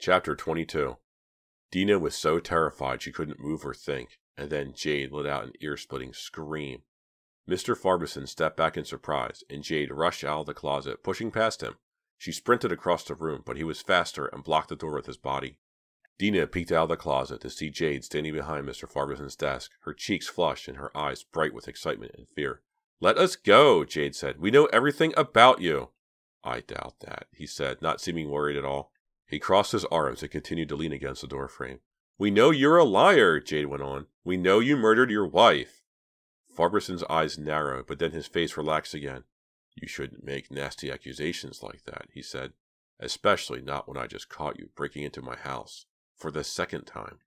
Chapter 22. Dina was so terrified she couldn't move or think, and then Jade let out an ear-splitting scream. Mr. Farbison stepped back in surprise, and Jade rushed out of the closet, pushing past him. She sprinted across the room, but he was faster and blocked the door with his body. Dina peeked out of the closet to see Jade standing behind Mr. Farbison's desk, her cheeks flushed and her eyes bright with excitement and fear. "Let us go," Jade said. "We know everything about you." "I doubt that," he said, not seeming worried at all. He crossed his arms and continued to lean against the doorframe. "We know you're a liar," Jade went on. "We know you murdered your wife." Farbison's eyes narrowed, but then his face relaxed again. "You shouldn't make nasty accusations like that," he said. "Especially not when I just caught you breaking into my house. For the second time."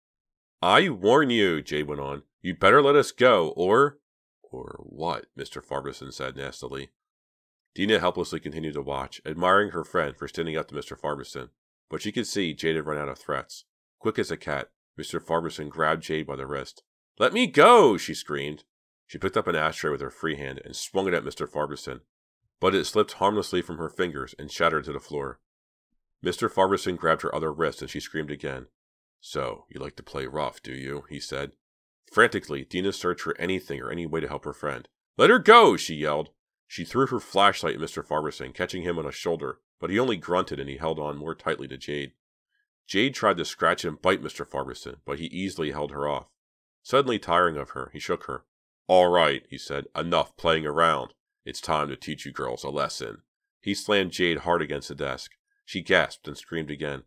"I warn you," Jade went on. "You'd better let us go, or—" "Or what?" Mr. Farbison said nastily. Dina helplessly continued to watch, admiring her friend for standing up to Mr. Farbison. But she could see Jade had run out of threats. Quick as a cat, Mr. Farbison grabbed Jade by the wrist. "Let me go!" she screamed. She picked up an ashtray with her free hand and swung it at Mr. Farbison. But it slipped harmlessly from her fingers and shattered to the floor. Mr. Farbison grabbed her other wrist and she screamed again. "So, you like to play rough, do you?" he said. Frantically, Dina searched for anything or any way to help her friend. "Let her go!" she yelled. She threw her flashlight at Mr. Farbison, catching him on a shoulder, but he only grunted and he held on more tightly to Jade. Jade tried to scratch and bite Mr. Farbison, but he easily held her off. Suddenly tiring of her, he shook her. "All right," he said. "Enough playing around. It's time to teach you girls a lesson." He slammed Jade hard against the desk. She gasped and screamed again.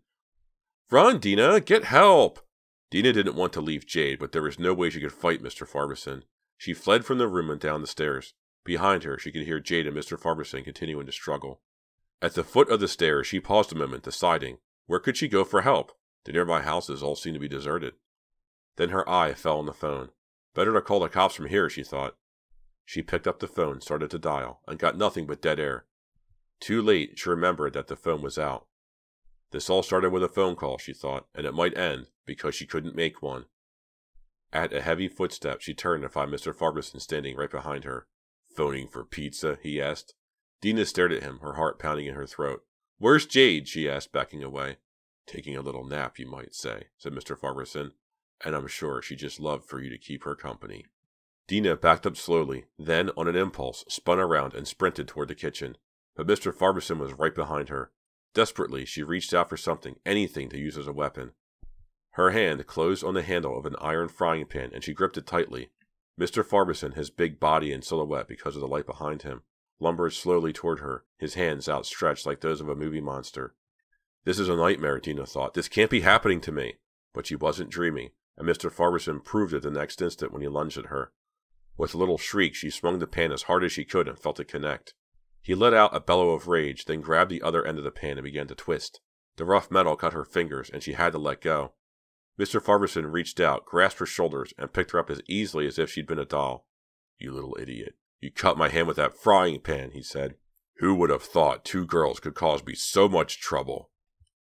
"Run, Dina! Get help!" Dina didn't want to leave Jade, but there was no way she could fight Mr. Farbison. She fled from the room and down the stairs. Behind her, she could hear Jade and Mr. Farbison continuing to struggle. At the foot of the stairs, she paused a moment, deciding, where could she go for help? The nearby houses all seemed to be deserted. Then her eye fell on the phone. Better to call the cops from here, she thought. She picked up the phone, started to dial, and got nothing but dead air. Too late, she remembered that the phone was out. This all started with a phone call, she thought, and it might end, because she couldn't make one. At a heavy footstep, she turned to find Mr. Farbison standing right behind her. "Phoning for pizza?" he asked. Dina stared at him, her heart pounding in her throat. "Where's Jade?" she asked, backing away. "Taking a little nap, you might say," said Mr. Farbison. "And I'm sure she'd just love for you to keep her company." Dina backed up slowly, then, on an impulse, spun around and sprinted toward the kitchen. But Mr. Farbison was right behind her. Desperately, she reached out for something, anything to use as a weapon. Her hand closed on the handle of an iron frying pan, and she gripped it tightly. Mr. Farbison, his big body in silhouette because of the light behind him, lumbered slowly toward her, his hands outstretched like those of a movie monster. This is a nightmare, Dina thought. This can't be happening to me. But she wasn't dreaming, and Mr. Farbison proved it the next instant when he lunged at her. With a little shriek, she swung the pan as hard as she could and felt it connect. He let out a bellow of rage, then grabbed the other end of the pan and began to twist. The rough metal cut her fingers, and she had to let go. Mr. Farbison reached out, grasped her shoulders, and picked her up as easily as if she'd been a doll. "You little idiot. You cut my hand with that frying pan," he said. "Who would have thought two girls could cause me so much trouble?"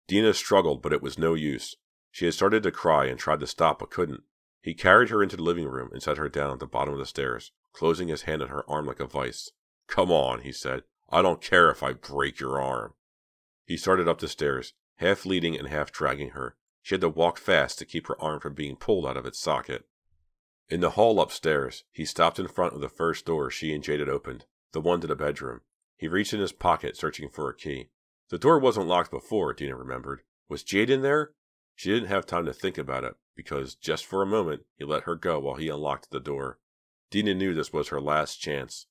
Dina struggled, but it was no use. She had started to cry and tried to stop, but couldn't. He carried her into the living room and set her down at the bottom of the stairs, closing his hand on her arm like a vice. "Come on," he said. "I don't care if I break your arm." He started up the stairs, half leading and half dragging her. She had to walk fast to keep her arm from being pulled out of its socket. In the hall upstairs, he stopped in front of the first door she and Jade had opened, the one to the bedroom. He reached in his pocket, searching for a key. The door wasn't locked before, Dina remembered. Was Jade in there? She didn't have time to think about it, because just for a moment, he let her go while he unlocked the door. Dina knew this was her last chance.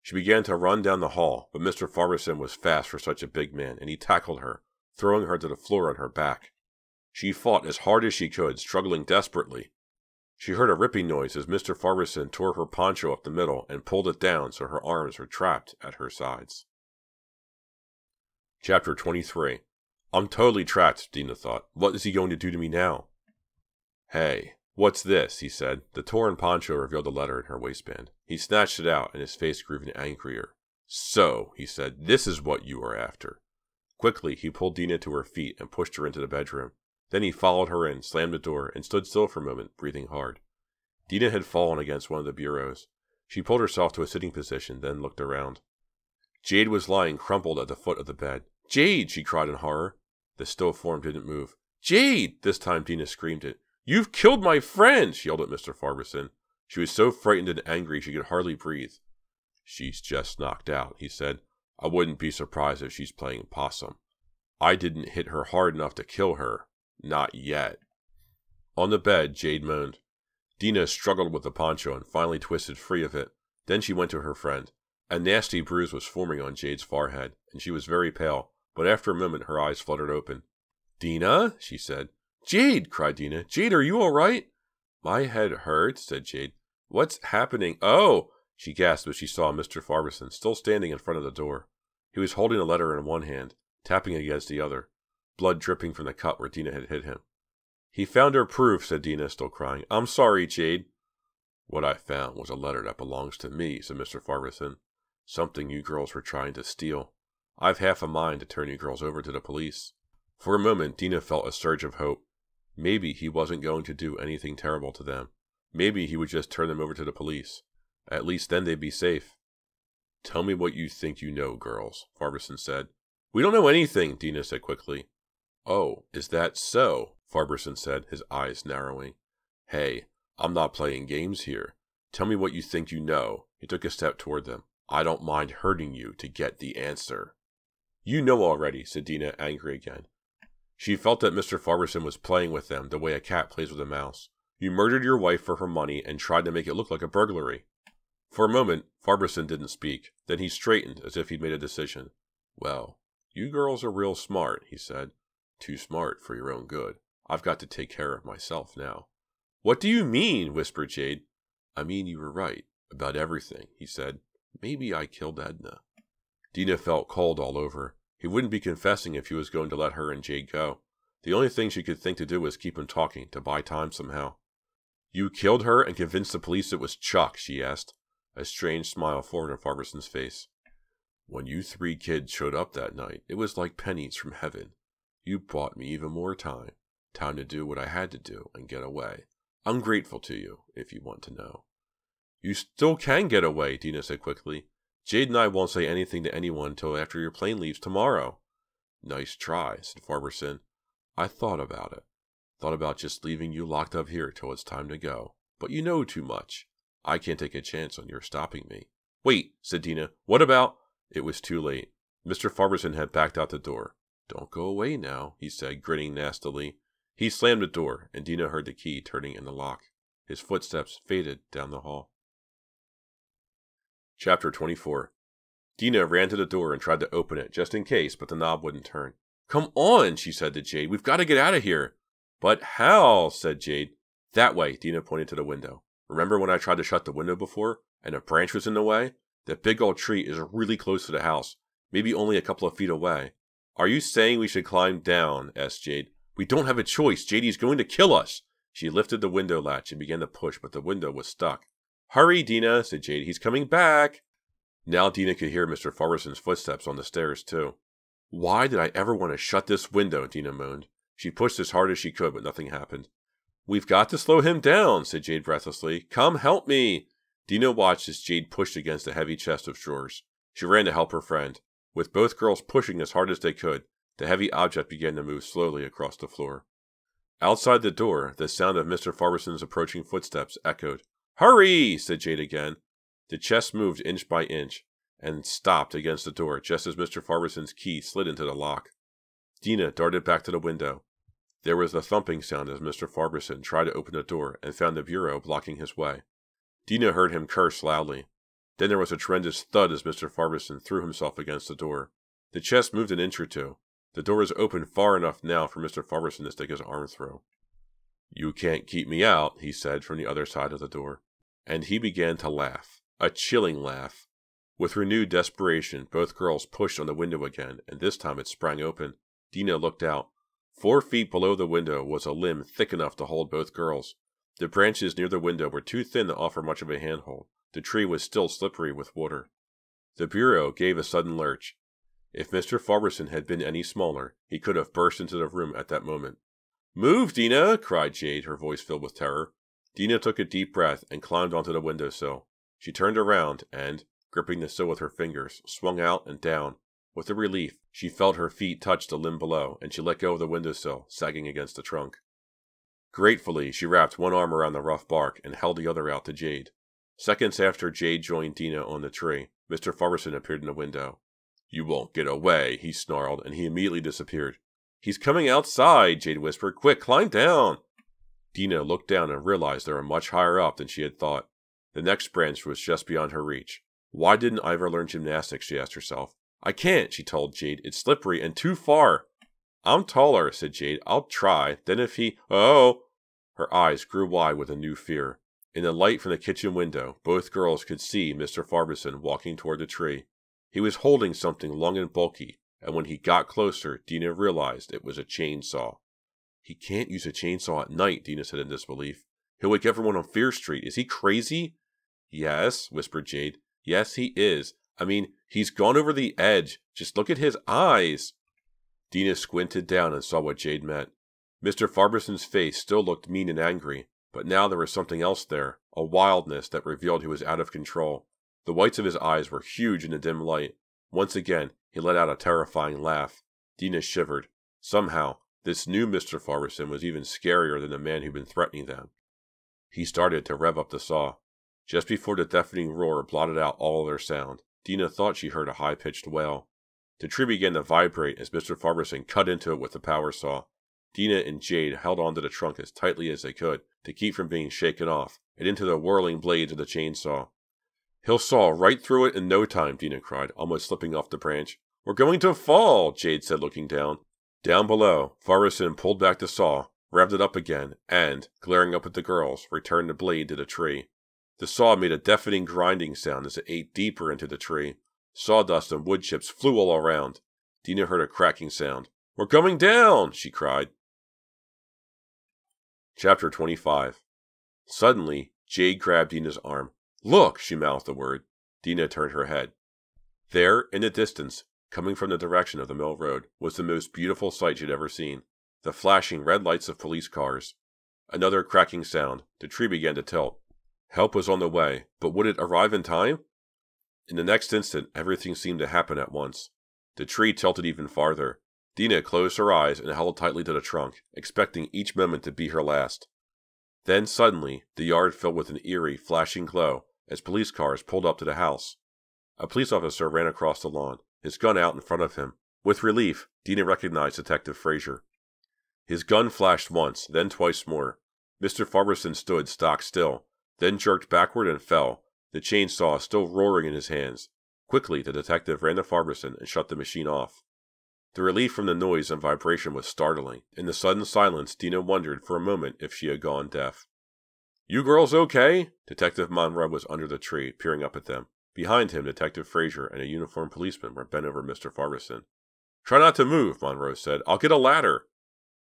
She began to run down the hall, but Mr. Farbison was fast for such a big man, and he tackled her, throwing her to the floor on her back. She fought as hard as she could, struggling desperately. She heard a ripping noise as Mr. Farbison tore her poncho up the middle and pulled it down so her arms were trapped at her sides. Chapter 23. I'm totally trapped, Dina thought. What is he going to do to me now? "Hey, what's this?" he said. The torn poncho revealed a letter in her waistband. He snatched it out, and his face grew even angrier. "So," he said, "this is what you are after." Quickly, he pulled Dina to her feet and pushed her into the bedroom. Then he followed her in, slammed the door, and stood still for a moment, breathing hard. Dina had fallen against one of the bureaus. She pulled herself to a sitting position, then looked around. Jade was lying crumpled at the foot of the bed. "Jade!" she cried in horror. The still form didn't move. Jade! This time Dina screamed it. You've killed my friend! She yelled at Mr. Farberson. She was so frightened and angry she could hardly breathe. She's just knocked out, he said. I wouldn't be surprised if she's playing possum. I didn't hit her hard enough to kill her. Not yet. On the bed, Jade moaned. Dina struggled with the poncho and finally twisted free of it. Then she went to her friend. A nasty bruise was forming on Jade's forehead, and she was very pale, but after a moment her eyes fluttered open. Dina? She said. Jade! Cried Dina. Jade, are you all right? My head hurts, said Jade. What's happening? Oh! She gasped as she saw Mr. Farberson still standing in front of the door. He was holding a letter in one hand, tapping against the other, blood dripping from the cut where Dina had hit him. He found her proof, said Dina, still crying. I'm sorry, Jade. What I found was a letter that belongs to me, said Mr. Farberson. Something you girls were trying to steal. I've half a mind to turn you girls over to the police. For a moment, Dina felt a surge of hope. Maybe he wasn't going to do anything terrible to them. Maybe he would just turn them over to the police. At least then they'd be safe. Tell me what you think you know, girls, Farberson said. We don't know anything, Dina said quickly. Oh, is that so? Farberson said, his eyes narrowing. Hey, I'm not playing games here. Tell me what you think you know. He took a step toward them. I don't mind hurting you to get the answer. You know already, said Dina, angry again. She felt that Mr. Farberson was playing with them the way a cat plays with a mouse. You murdered your wife for her money and tried to make it look like a burglary. For a moment, Farberson didn't speak. Then he straightened as if he'd made a decision. Well, you girls are real smart, he said. Too smart for your own good. I've got to take care of myself now. What do you mean? Whispered Jade. I mean you were right about everything, he said. Maybe I killed Edna. Dina felt cold all over. He wouldn't be confessing if he was going to let her and Jade go. The only thing she could think to do was keep him talking, to buy time somehow. You killed her and convinced the police it was Chuck, she asked. A strange smile formed on Farberson's face. When you three kids showed up that night, it was like pennies from heaven. You bought me even more time. Time to do what I had to do and get away. I'm grateful to you, if you want to know. You still can get away, Dina said quickly. Jade and I won't say anything to anyone until after your plane leaves tomorrow. Nice try, said Farberson. I thought about it. Thought about just leaving you locked up here till it's time to go. But you know too much. I can't take a chance on your stopping me. Wait, said Dina. What about... It was too late. Mr. Farberson had backed out the door. Don't go away now, he said, grinning nastily. He slammed the door, and Dina heard the key turning in the lock. His footsteps faded down the hall. Chapter 24. Dina ran to the door and tried to open it, just in case, but the knob wouldn't turn. Come on, she said to Jade. We've got to get out of here. But how? Said Jade. That way, Dina pointed to the window. Remember when I tried to shut the window before, and a branch was in the way? That big old tree is really close to the house, maybe only a couple of feet away. Are you saying we should climb down? Asked Jade. We don't have a choice. JD's going to kill us. She lifted the window latch and began to push, but the window was stuck. Hurry, Dina, said Jade. He's coming back. Now Dina could hear Mr. Farberson's footsteps on the stairs, too. Why did I ever want to shut this window? Dina moaned. She pushed as hard as she could, but nothing happened. We've got to slow him down, said Jade breathlessly. Come help me. Dina watched as Jade pushed against a heavy chest of drawers. She ran to help her friend. With both girls pushing as hard as they could, the heavy object began to move slowly across the floor. Outside the door, the sound of Mr. Farberson's approaching footsteps echoed. Hurry! Said Jade again. The chest moved inch by inch, and stopped against the door just as Mr. Farberson's key slid into the lock. Dina darted back to the window. There was a thumping sound as Mr. Farberson tried to open the door and found the bureau blocking his way. Dina heard him curse loudly. Then there was a tremendous thud as Mr. Farberson threw himself against the door. The chest moved an inch or two. The door was open far enough now for Mr. Farberson to stick his arm through. You can't keep me out, he said from the other side of the door. And he began to laugh. A chilling laugh. With renewed desperation, both girls pushed on the window again, and this time it sprang open. Dina looked out. 4 feet below the window was a limb thick enough to hold both girls. The branches near the window were too thin to offer much of a handhold. The tree was still slippery with water. The bureau gave a sudden lurch. If Mr. Farberson had been any smaller, he could have burst into the room at that moment. Move, Dina! Cried Jade, her voice filled with terror. Dina took a deep breath and climbed onto the windowsill. She turned around and, gripping the sill with her fingers, swung out and down. With a relief, she felt her feet touch the limb below, and she let go of the windowsill, sagging against the trunk. Gratefully, she wrapped one arm around the rough bark and held the other out to Jade. Seconds after Jade joined Dina on the tree, Mr. Farberson appeared in the window. "You won't get away," he snarled, and he immediately disappeared. "He's coming outside," Jade whispered. "Quick, climb down." Dina looked down and realized they were much higher up than she had thought. The next branch was just beyond her reach. Why didn't I ever learn gymnastics, she asked herself. "I can't," she told Jade. "It's slippery and too far." "I'm taller," said Jade. "I'll try. Then if he— Oh!" Her eyes grew wide with a new fear. In the light from the kitchen window, both girls could see Mr. Farberson walking toward the tree. He was holding something long and bulky, and when he got closer, Dina realized it was a chainsaw. "He can't use a chainsaw at night," Dina said in disbelief. "He'll wake everyone on Fear Street. Is he crazy?" "Yes," whispered Jade. "Yes, he is. I mean, he's gone over the edge. Just look at his eyes." Dina squinted down and saw what Jade meant. Mr. Farberson's face still looked mean and angry, but now there was something else there, a wildness that revealed he was out of control. The whites of his eyes were huge in the dim light. Once again, he let out a terrifying laugh. Dina shivered. Somehow, this new Mr. Farberson was even scarier than the man who'd been threatening them. He started to rev up the saw. Just before the deafening roar blotted out all other sound, Dina thought she heard a high-pitched wail. The tree began to vibrate as Mr. Farberson cut into it with the power saw. Dina and Jade held onto the trunk as tightly as they could to keep from being shaken off and into the whirling blades of the chainsaw. "He'll saw right through it in no time," Dina cried, almost slipping off the branch. "We're going to fall," Jade said, looking down. Down below, Farberson pulled back the saw, revved it up again, and, glaring up at the girls, returned the blade to the tree. The saw made a deafening grinding sound as it ate deeper into the tree. Sawdust and wood chips flew all around. Dina heard a cracking sound. "We're going down!" she cried. Chapter 25. Suddenly, Jade grabbed Dina's arm. "Look!" she mouthed the word. Dina turned her head. There, in the distance, coming from the direction of the mill road, was the most beautiful sight she'd ever seen. The flashing red lights of police cars. Another cracking sound. The tree began to tilt. Help was on the way, but would it arrive in time? In the next instant, everything seemed to happen at once. The tree tilted even farther. Dina closed her eyes and held tightly to the trunk, expecting each moment to be her last. Then suddenly, the yard filled with an eerie, flashing glow as police cars pulled up to the house. A police officer ran across the lawn, his gun out in front of him. With relief, Dina recognized Detective Fraser. His gun flashed once, then twice more. Mr. Farberson stood stock still, then jerked backward and fell, the chainsaw still roaring in his hands. Quickly, the detective ran to Farberson and shut the machine off. The relief from the noise and vibration was startling. In the sudden silence, Dina wondered for a moment if she had gone deaf. "You girls okay?" Detective Monroe was under the tree, peering up at them. Behind him, Detective Fraser and a uniformed policeman were bent over Mr. Farberson. "Try not to move," Monroe said. "I'll get a ladder."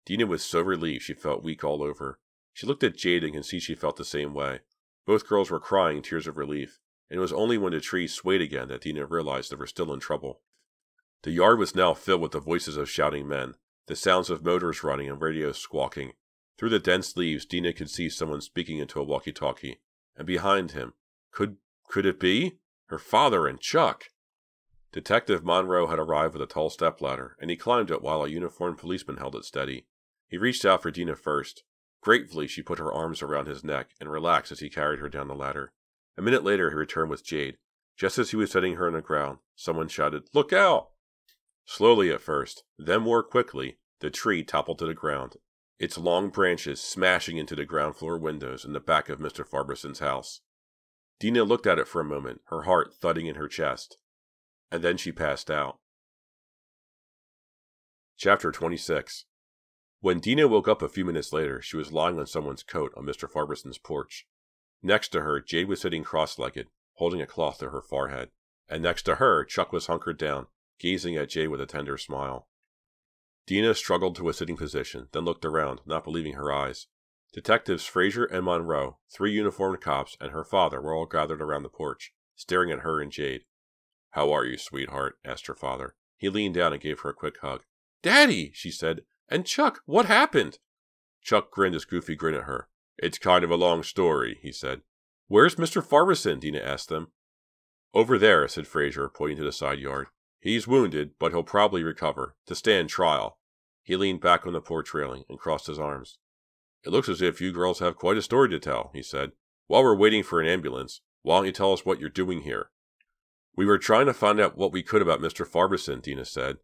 Dina was so relieved she felt weak all over. She looked at Jade and could see she felt the same way. Both girls were crying tears of relief, and it was only when the tree swayed again that Dina realized they were still in trouble. The yard was now filled with the voices of shouting men, the sounds of motors running and radios squawking. Through the dense leaves, Dina could see someone speaking into a walkie-talkie, and behind him, could it be? Her father and Chuck! Detective Monroe had arrived with a tall stepladder, and he climbed it while a uniformed policeman held it steady. He reached out for Dina first. Gratefully, she put her arms around his neck and relaxed as he carried her down the ladder. A minute later, he returned with Jade. Just as he was setting her on the ground, someone shouted, "Look out!" Slowly at first, then more quickly, the tree toppled to the ground, its long branches smashing into the ground floor windows in the back of Mr. Farberson's house. Dina looked at it for a moment, her heart thudding in her chest. And then she passed out. Chapter 26. When Dina woke up a few minutes later, she was lying on someone's coat on Mr. Farberson's porch. Next to her, Jade was sitting cross-legged, holding a cloth to her forehead, and next to her, Chuck was hunkered down, gazing at Jade with a tender smile. Dina struggled to a sitting position, then looked around, not believing her eyes. Detectives Fraser and Monroe, 3 uniformed cops, and her father were all gathered around the porch, staring at her and Jade. "How are you, sweetheart?" asked her father. He leaned down and gave her a quick hug. "Daddy!" she said. "And Chuck, what happened?" Chuck grinned his goofy grin at her. "It's kind of a long story," he said. "Where's Mr. Farberson?" Dina asked them. "Over there," said Fraser, pointing to the side yard. He's wounded, but he'll probably recover, to stand trial. He leaned back on the porch railing and crossed his arms. It looks as if you girls have quite a story to tell, he said. While we're waiting for an ambulance, why don't you tell us what you're doing here? We were trying to find out what we could about Mr. Farberson, Dina said.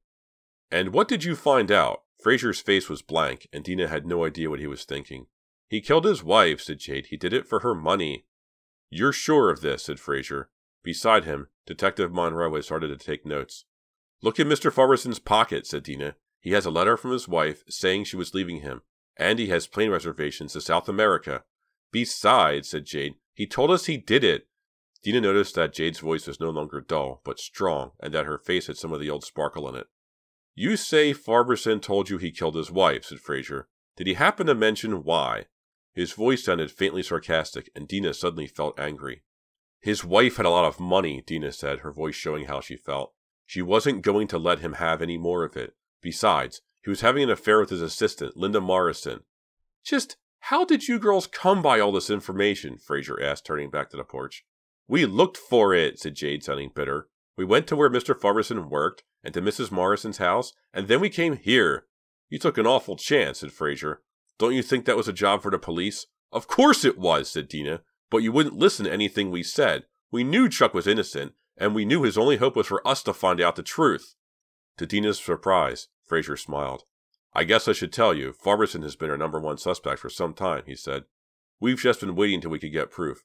And what did you find out? Fraser's face was blank, and Dina had no idea what he was thinking. He killed his wife, said Jade. He did it for her money. You're sure of this, said Fraser. Beside him, Detective Monroe had started to take notes. Look in Mr. Farberson's pocket, said Dina. He has a letter from his wife saying she was leaving him, and he has plane reservations to South America. Besides, said Jade, he told us he did it. Dina noticed that Jade's voice was no longer dull, but strong, and that her face had some of the old sparkle in it. You say Farberson told you he killed his wife, said Fraser. Did he happen to mention why? His voice sounded faintly sarcastic, and Dina suddenly felt angry. His wife had a lot of money, Dina said, her voice showing how she felt. She wasn't going to let him have any more of it. Besides, he was having an affair with his assistant, Linda Morrison. Just how did you girls come by all this information? Fraser asked, turning back to the porch. We looked for it, said Jade, sounding bitter. We went to where Mr. Farberson worked, and to Mrs. Morrison's house, and then we came here. You took an awful chance, said Fraser. Don't you think that was a job for the police? Of course it was, said Dina, but you wouldn't listen to anything we said. We knew Chuck was innocent, and we knew his only hope was for us to find out the truth. To Dina's surprise, Fraser smiled. I guess I should tell you, Farberson has been our #1 suspect for some time, he said. We've just been waiting till we could get proof.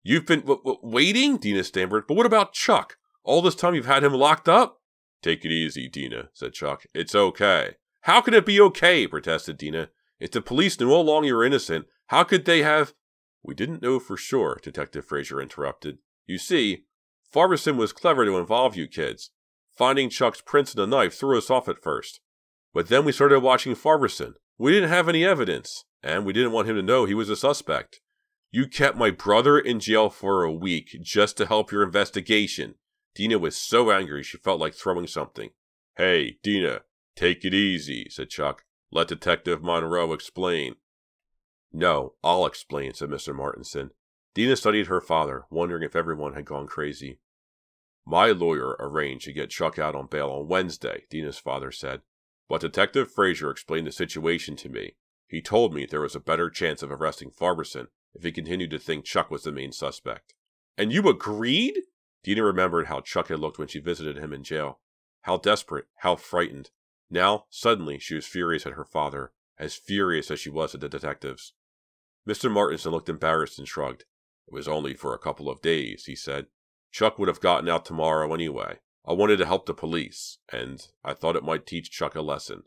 You've been waiting? Dina stammered. But what about Chuck? All this time you've had him locked up? Take it easy, Dina, said Chuck. It's okay. How can it be okay? Protested Dina. If the police knew all along you were innocent, how could they have... We didn't know for sure, Detective Fraser interrupted. You see, Farberson was clever to involve you kids. Finding Chuck's prints in the knife threw us off at first. But then we started watching Farberson. We didn't have any evidence, and we didn't want him to know he was a suspect. You kept my brother in jail for a week just to help your investigation. Dina was so angry she felt like throwing something. Hey, Dina, take it easy, said Chuck. Let Detective Monroe explain. No, I'll explain, said Mr. Martinson. Dina studied her father, wondering if everyone had gone crazy. My lawyer arranged to get Chuck out on bail on Wednesday, Dina's father said. But Detective Fraser explained the situation to me. He told me there was a better chance of arresting Farberson if he continued to think Chuck was the main suspect. And you agreed? Dina remembered how Chuck had looked when she visited him in jail. How desperate, how frightened. Now, suddenly, she was furious at her father, as furious as she was at the detectives. Mr. Martinson looked embarrassed and shrugged. It was only for a couple of days, he said. Chuck would have gotten out tomorrow anyway. I wanted to help the police, and I thought it might teach Chuck a lesson.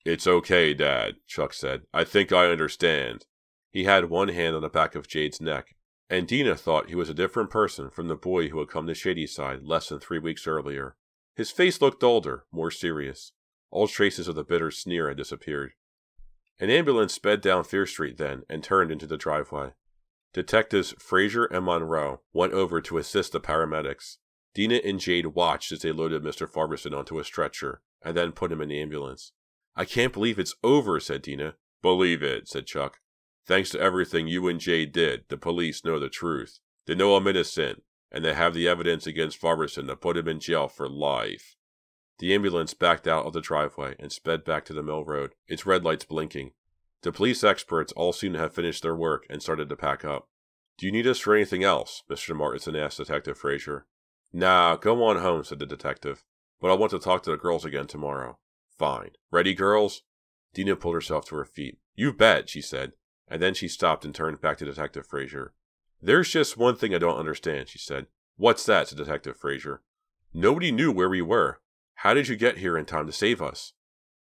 It's okay, Dad, Chuck said. I think I understand. He had one hand on the back of Jade's neck, and Dina thought he was a different person from the boy who had come to Shadyside less than 3 weeks earlier. His face looked older, more serious. All traces of the bitter sneer had disappeared. An ambulance sped down Fear Street then and turned into the driveway. Detectives Fraser and Monroe went over to assist the paramedics. Dina and Jade watched as they loaded Mr. Farberson onto a stretcher and then put him in the ambulance. I can't believe it's over, said Dina. Believe it, said Chuck. Thanks to everything you and Jade did, the police know the truth. They know I'm innocent, and they have the evidence against Farberson to put him in jail for life. The ambulance backed out of the driveway and sped back to the mill road, its red lights blinking. The police experts all seemed to have finished their work and started to pack up. Do you need us for anything else? Mr. Martinson asked Detective Fraser. Nah, go on home, said the detective. But I want to talk to the girls again tomorrow. Fine. Ready, girls? Dina pulled herself to her feet. You bet, she said, and then she stopped and turned back to Detective Fraser. There's just one thing I don't understand, she said. What's that? Said Detective Fraser. Nobody knew where we were. How did you get here in time to save us?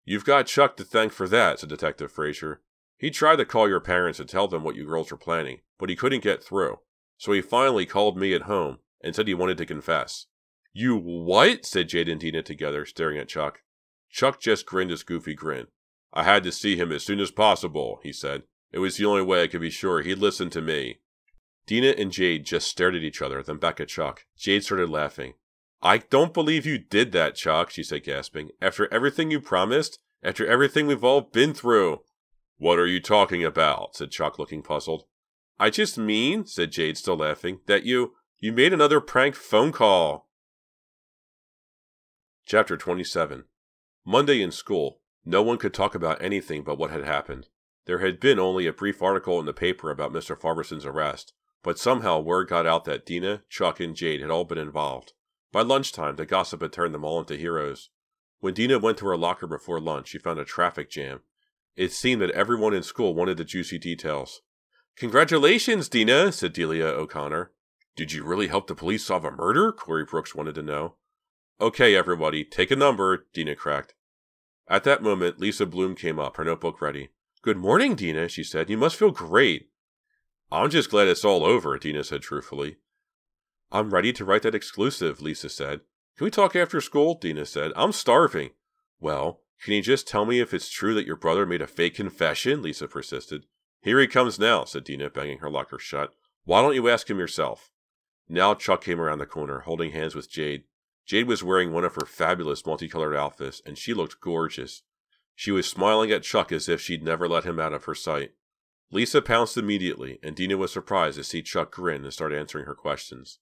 You've got Chuck to thank for that, said Detective Fraser. He tried to call your parents and tell them what you girls were planning, but he couldn't get through. So he finally called me at home and said he wanted to confess. You what? Said Jade and Dina together, staring at Chuck. Chuck just grinned his goofy grin. I had to see him as soon as possible, he said. It was the only way I could be sure he'd listen to me. Dina and Jade just stared at each other, then back at Chuck. Jade started laughing. I don't believe you did that, Chuck, she said, gasping. After everything you promised? After everything we've all been through? What are you talking about? Said Chuck, looking puzzled. I just mean, said Jade, still laughing, that you made another prank phone call. Chapter 27. Monday in school. No one could talk about anything but what had happened. There had been only a brief article in the paper about Mr. Farberson's arrest, but somehow word got out that Dina, Chuck, and Jade had all been involved. By lunchtime, the gossip had turned them all into heroes. When Dina went to her locker before lunch, she found a traffic jam. It seemed that everyone in school wanted the juicy details. "Congratulations, Dina," said Delia O'Connor. "Did you really help the police solve a murder?" Corey Brooks wanted to know. "Okay, everybody, take a number," Dina cracked. At that moment, Lisa Bloom came up, her notebook ready. "Good morning, Dina," she said. "You must feel great." "I'm just glad it's all over," Dina said truthfully. "I'm ready to write that exclusive," Lisa said. "Can we talk after school?" Dina said. "I'm starving." "Well, can you just tell me if it's true that your brother made a fake confession?" Lisa persisted. "Here he comes now," said Dina, banging her locker shut. "Why don't you ask him yourself?" Now Chuck came around the corner, holding hands with Jade. Jade was wearing one of her fabulous multicolored outfits, and she looked gorgeous. She was smiling at Chuck as if she'd never let him out of her sight. Lisa pounced immediately, and Dina was surprised to see Chuck grin and start answering her questions.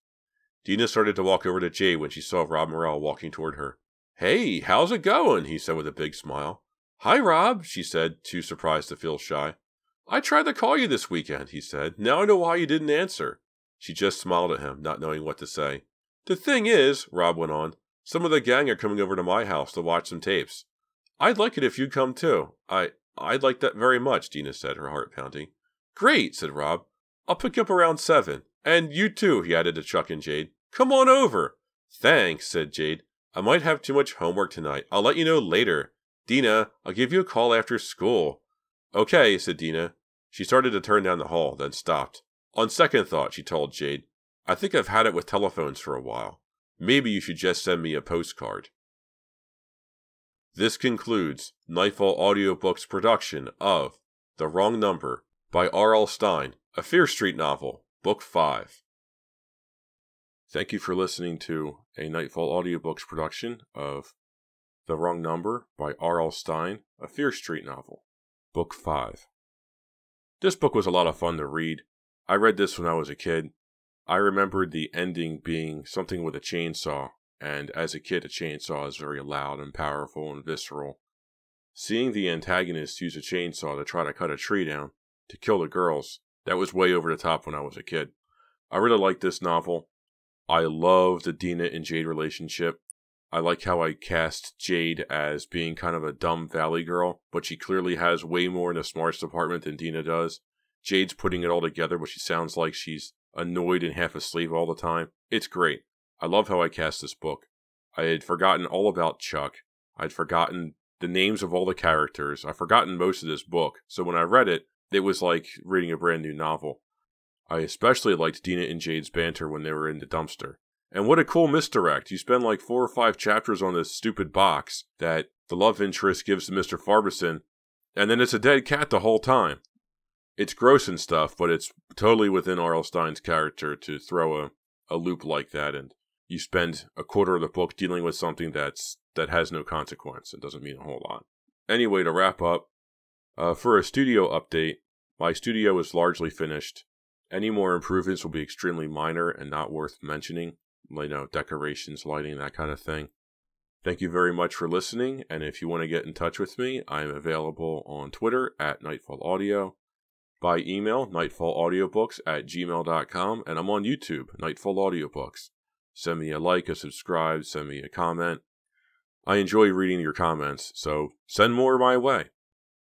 Dina started to walk over to Jade when she saw Rob Morrell walking toward her. "Hey, how's it going?" he said with a big smile. "Hi, Rob," she said, too surprised to feel shy. "I tried to call you this weekend," he said. "Now I know why you didn't answer." She just smiled at him, not knowing what to say. "The thing is," Rob went on, "some of the gang are coming over to my house to watch some tapes. I'd like it if you'd come too. I'd like that very much," Dina said, her heart pounding. "Great," said Rob. "I'll pick you up around 7. And you too," he added to Chuck and Jade. "Come on over." "Thanks," said Jade. "I might have too much homework tonight. I'll let you know later. Dina, I'll give you a call after school." "Okay," said Dina. She started to turn down the hall, then stopped. On second thought, she told Jade, "I think I've had it with telephones for a while. Maybe you should just send me a postcard." This concludes Nightfall Audiobooks' production of The Wrong Number by R.L. Stine, a Fear Street novel, Book 5. Thank you for listening to a Nightfall Audiobooks production of The Wrong Number by R.L. Stine, a Fear Street novel, Book 5. This book was a lot of fun to read. I read this when I was a kid. I remembered the ending being something with a chainsaw, and as a kid, a chainsaw is very loud and powerful and visceral. Seeing the antagonist use a chainsaw to try to cut a tree down to kill the girls, that was way over the top when I was a kid. I really liked this novel. I love the Dina and Jade relationship. I like how I cast Jade as being kind of a dumb valley girl, but she clearly has way more in the smarts department than Dina does. Jade's putting it all together, but she sounds like she's annoyed and half asleep all the time. It's great. I love how I cast this book. I had forgotten all about Chuck. I'd forgotten the names of all the characters. I'd forgotten most of this book, so when I read it, it was like reading a brand new novel. I especially liked Dina and Jade's banter when they were in the dumpster. And what a cool misdirect. You spend like 4 or 5 chapters on this stupid box that the love interest gives to Mr. Farberson, and then it's a dead cat the whole time. It's gross and stuff, but it's totally within R.L. Stine's character to throw a loop like that, and you spend a quarter of the book dealing with something that has no consequence. It doesn't mean a whole lot. Anyway, to wrap up, for a studio update, my studio is largely finished. Any more improvements will be extremely minor and not worth mentioning. Decorations, lighting, that kind of thing. Thank you very much for listening, and if you want to get in touch with me, I am available on Twitter at Nightfall Audio, by email, nightfallaudiobooks@gmail.com, and I'm on YouTube, Nightfall Audiobooks. Send me a like, a subscribe, send me a comment. I enjoy reading your comments, so send more my way.